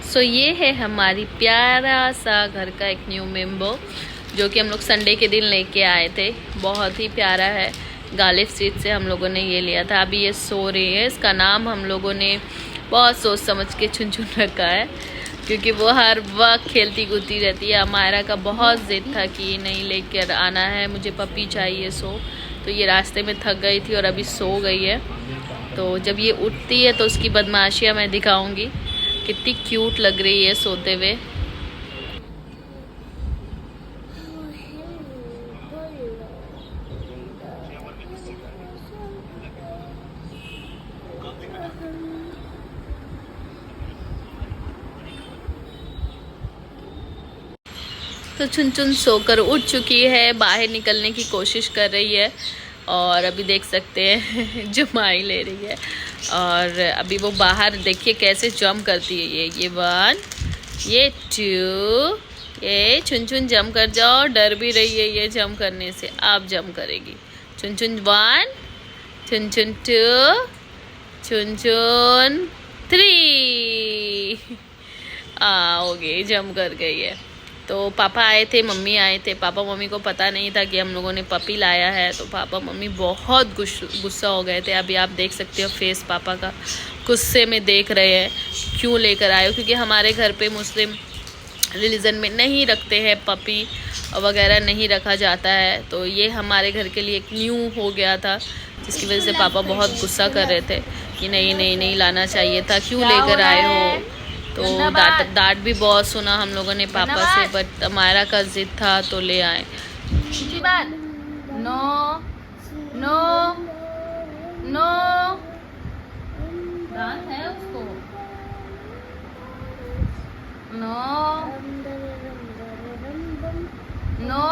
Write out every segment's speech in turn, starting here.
सो ये है हमारी प्यारा सा घर का एक न्यू मेंबर जो कि हम लोग संडे के दिन लेके आए थे। बहुत ही प्यारा है। गालिब स्ट्रीट से हम लोगों ने ये लिया था। अभी ये सो रही है। इसका नाम हम लोगों ने बहुत सोच समझ के चुन चुन रखा है क्योंकि वो हर वक्त खेलती कूदती रहती है। अमायरा का बहुत जिद था कि नहीं लेकर आना है, मुझे पपी चाहिए। तो ये रास्ते में थक गई थी और अभी सो गई है। तो जब ये उठती है तो उसकी बदमाशियाँ मैं दिखाऊंगी। कितनी क्यूट लग रही है सोते हुए। तो चुन चुन सोकर उठ चुकी है, बाहर निकलने की कोशिश कर रही है और अभी देख सकते हैं जुमाई ले रही है। और अभी वो बाहर देखिए कैसे जंप करती है। ये 1, ये 2, ये चुन चुन जंप कर जाओ। डर भी रही है ये जंप करने से। आप जंप करेगी। चुन चुन 1, चुन चुन 2, चुन चुन 3। हो गई, जंप कर गई है। तो पापा आए थे, मम्मी आए थे। पापा मम्मी को पता नहीं था कि हम लोगों ने पपी लाया है। तो पापा मम्मी बहुत गुस्सा हो गए थे। अभी आप देख सकते हो फेस पापा का, गुस्से में देख रहे हैं क्यों लेकर आए हो। क्योंकि हमारे घर पे मुस्लिम रिलीजन में नहीं रखते हैं, पपी वगैरह नहीं रखा जाता है। तो ये हमारे घर के लिए एक न्यू हो गया था, जिसकी वजह से पापा बहुत गुस्सा कर रहे थे कि नहीं नहीं नहीं लाना चाहिए था, क्यों लेकर आए हो। तो डांट भी बहुत सुना हम लोगों ने पापा से, बट अमायरा का जिद था तो ले आए। नो नो नो, दांत है उसको। No no.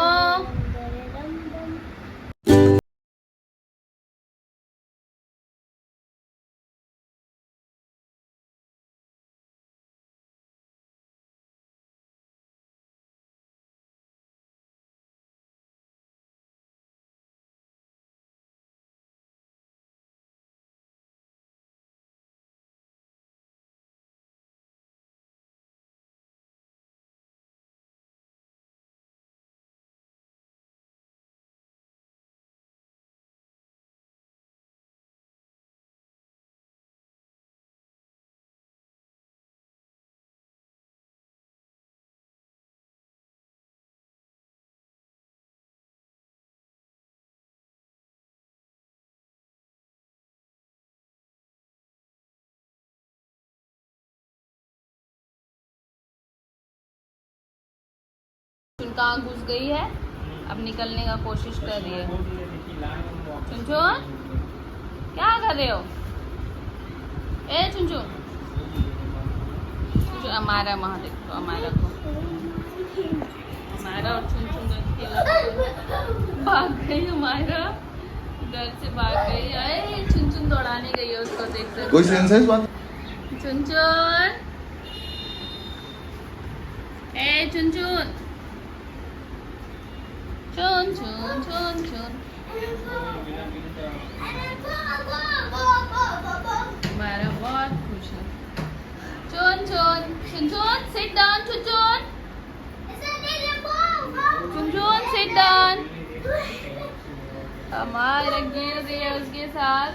कहाँ घुस गई है, अब निकलने का कोशिश कर रही है। चुनचुन क्या कर रहे हो? ए चुनचुन, हमारा वहाँ देखो, हमारा को, हमारा और चुनचुन भाग गई। हमारा घर से भाग गई। अरे चुनचुन दौड़ाने गई है उसको, देख सकते। कोई सेंस है इस बात? चुनचुन, ए चुनचुन, चुन चुन चुन चुन। हमारा बहुत खुश है। चुन चुन चुन चुन, सिट डाउन। चुन चुन, चुन चुन सिट डाउन। हमारा खेल रही है उसके साथ।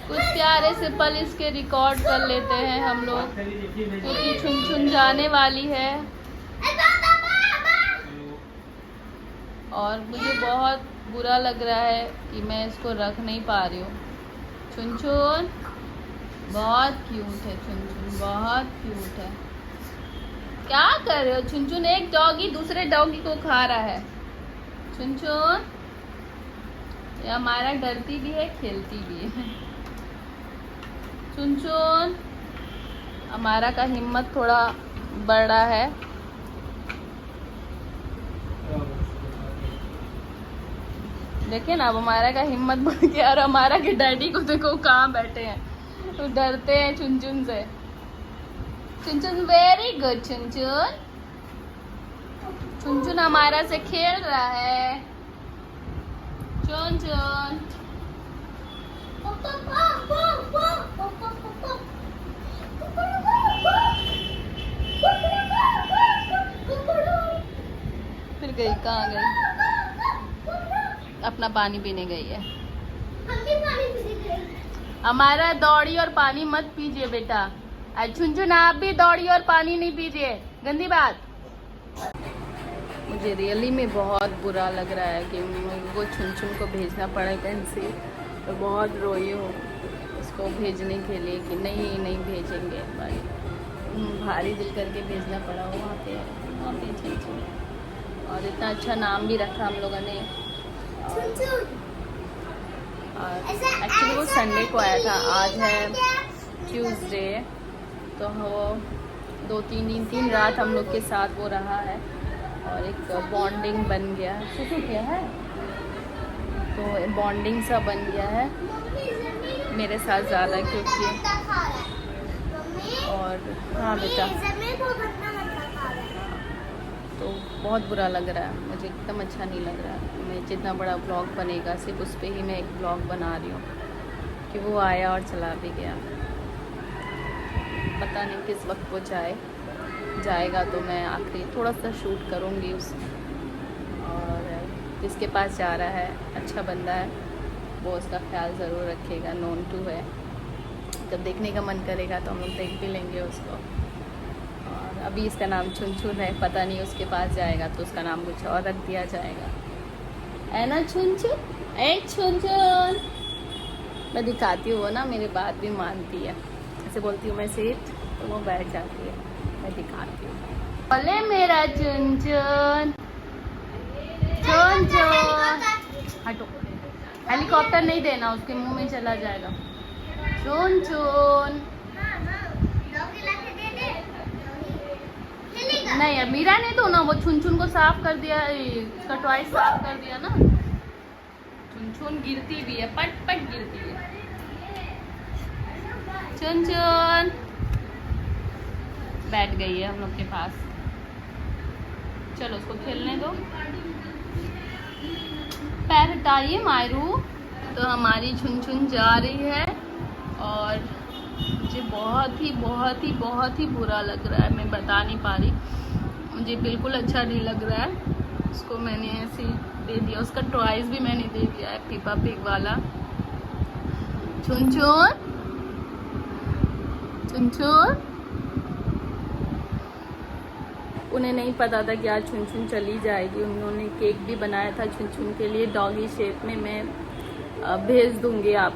कुछ प्यारे से पल इसके रिकॉर्ड कर लेते हैं हम लोग, क्योंकि चुन चुन जाने वाली है। और मुझे बहुत बुरा लग रहा है कि मैं इसको रख नहीं पा रही हूँ। चुनचुन बहुत क्यूट है। चुनचुन बहुत क्यूट है। क्या कर रहे हो चुनचुन? एक डॉगी दूसरे डॉगी को खा रहा है। चुनचुन, ये हमारा डरती भी है, खेलती भी है। चुनचुन, हमारा का हिम्मत थोड़ा बड़ा है। देखिए ना, अब हमारा का हिम्मत बढ़ गया। और हमारा के डैडी को देखो कहाँ बैठे हैं, तो डरते हैं चुनचुन से। Chunchun very good. चुनचुन, चुनचुन हमारा से खेल रहा है। चुनचुन, फिर गई, कहाँ गई? अपना पानी पीने गई है। हमारा दौड़ी और पानी मत पीजिए बेटा। झुनझुन आप भी दौड़ी और पानी नहीं पीजिए, गंदी बात। मुझे रियली में बहुत बुरा लग रहा है कि वो छुनछुन को भेजना पड़ा कहीं से। तो बहुत रोई हूँ उसको भेजने के लिए कि नहीं नहीं भेजेंगे, भारी दिल करके भेजना पड़ा। वहाँ पे छुनछुन, और इतना अच्छा नाम भी रखा हम लोगों ने। और एक्चुअली वो संडे को आया था, आज है ट्यूसडे, तो वो 2-3 रात हम लोग के साथ वो रहा है और एक बॉन्डिंग बन गया है। क्या है तो बॉन्डिंग सा बन गया है मेरे साथ ज़्यादा, क्योंकि और हाँ बेटा, तो बहुत बुरा लग रहा है मुझे, एकदम अच्छा नहीं लग रहा है। मैं जितना बड़ा ब्लॉग बनेगा सिर्फ उस पर ही मैं एक ब्लॉग बना रही हूँ कि वो आया और चला भी गया। पता नहीं किस वक्त वो जाएगा, तो मैं आखिरी थोड़ा सा शूट करूँगी उस, और जिसके पास जा रहा है अच्छा बंदा है, वो उसका ख्याल ज़रूर रखेगा, नोन टू है। जब देखने का मन करेगा तो हम लोग देख भी लेंगे उसको। और अभी इसका नाम छुनछुन है, पता नहीं उसके पास जाएगा तो उसका नाम कुछ और रख दिया जाएगा, है ना छुनछुन? ए छुनछुन, मैं दिखाती हूँ, वो ना मेरी बात भी मानती है। ऐसे बोलती हूँ मैं सेठ, तो वो बैठ जाती है। मैं दिखाती हूँ, बोले मेरा छुनछुन, छुनछुन हटो, हेलीकॉप्टर नहीं देना, उसके मुंह में चला जाएगा। छुनछुन नहीं, अब मीरा ने तो ना वो छुनछुन को साफ कर दिया, उसका टॉय साफ कर दिया ना। छुनछुन गिरती भी है, पट पट गिरती है। छुनछुन बैठ गई है हम लोग के पास, चलो उसको खेलने दो। पैर हटाइए मायरू। तो हमारी छुनछुन जा रही है और मुझे बहुत ही बुरा लग रहा है, मैं बता नहीं पा रही, मुझे बिल्कुल अच्छा नहीं लग रहा है। उसको मैंने ऐसे दे दिया, उसका टॉयज भी मैंने दे दिया है, पीपा पिग वाला। छुनछुन छुनछुन, उन्हें नहीं पता था कि आज छुनछुन चली जाएगी। उन्होंने केक भी बनाया था छुनछुन के लिए डॉगी शेप में। मैं भेज दूंगी, आप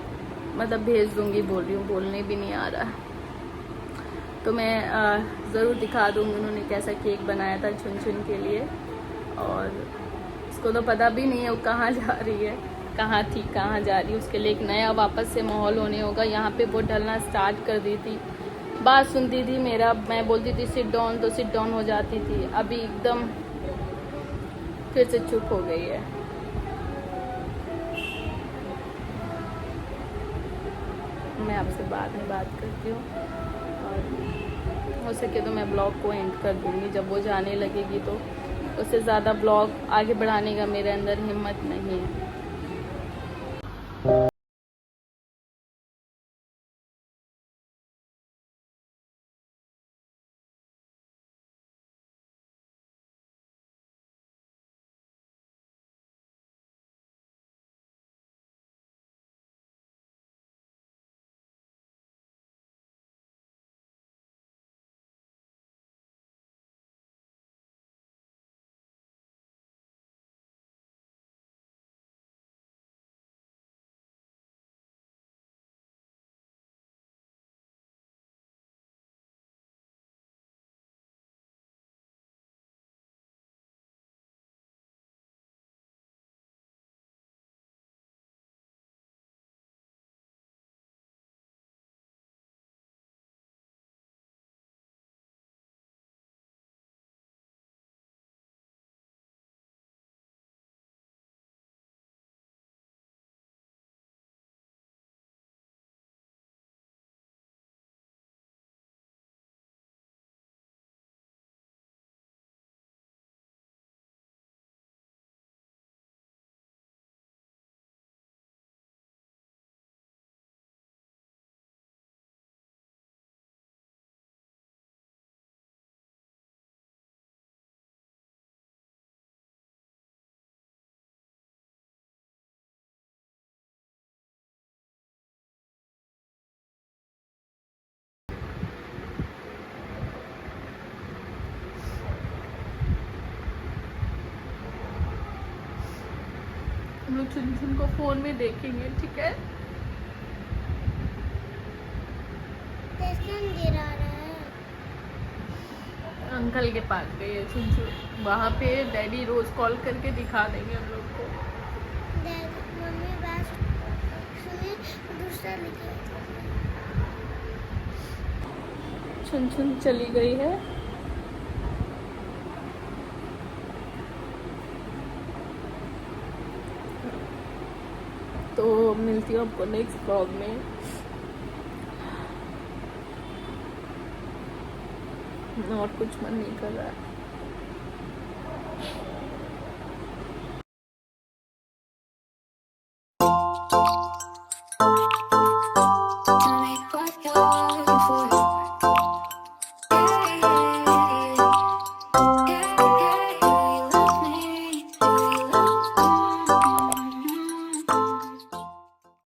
मतलब भेज दूंगी बोल रही हूँ, बोलने भी नहीं आ रहा, तो मैं ज़रूर दिखा दूँगी उन्होंने कैसा केक बनाया था छुनछुन के लिए। और उसको तो पता भी नहीं है वो कहाँ जा रही है, कहाँ थी कहाँ जा रही है। उसके लिए एक नया वापस से माहौल होने होगा। यहाँ पे वो ढलना स्टार्ट कर दी थी, बात सुनती थी मेरा, मैं बोलती थी सिट डाउन तो सिट डाउन हो जाती थी, अभी एकदम फिर से चुप हो गई है। मैं आपसे बाद में बात करती हूँ, और हो सके तो मैं ब्लॉग को एंड कर दूँगी जब वो जाने लगेगी, तो उससे ज़्यादा ब्लॉग आगे बढ़ाने का मेरे अंदर हिम्मत नहीं है। हम लोग चुन चुन को फोन में देखेंगे, ठीक है। गिरा रहा है। अंकल के पास गई है चुन चुन, वहाँ पे डैडी रोज कॉल करके दिखा देंगे हम लोग को। मम्मी बस सुनिए, दूसरा लिखे। चुन चुन चली गई है। तो मिलती हूँ आपको नेक्स्ट ब्लॉग में। और कुछ मन नहीं कर रहा है।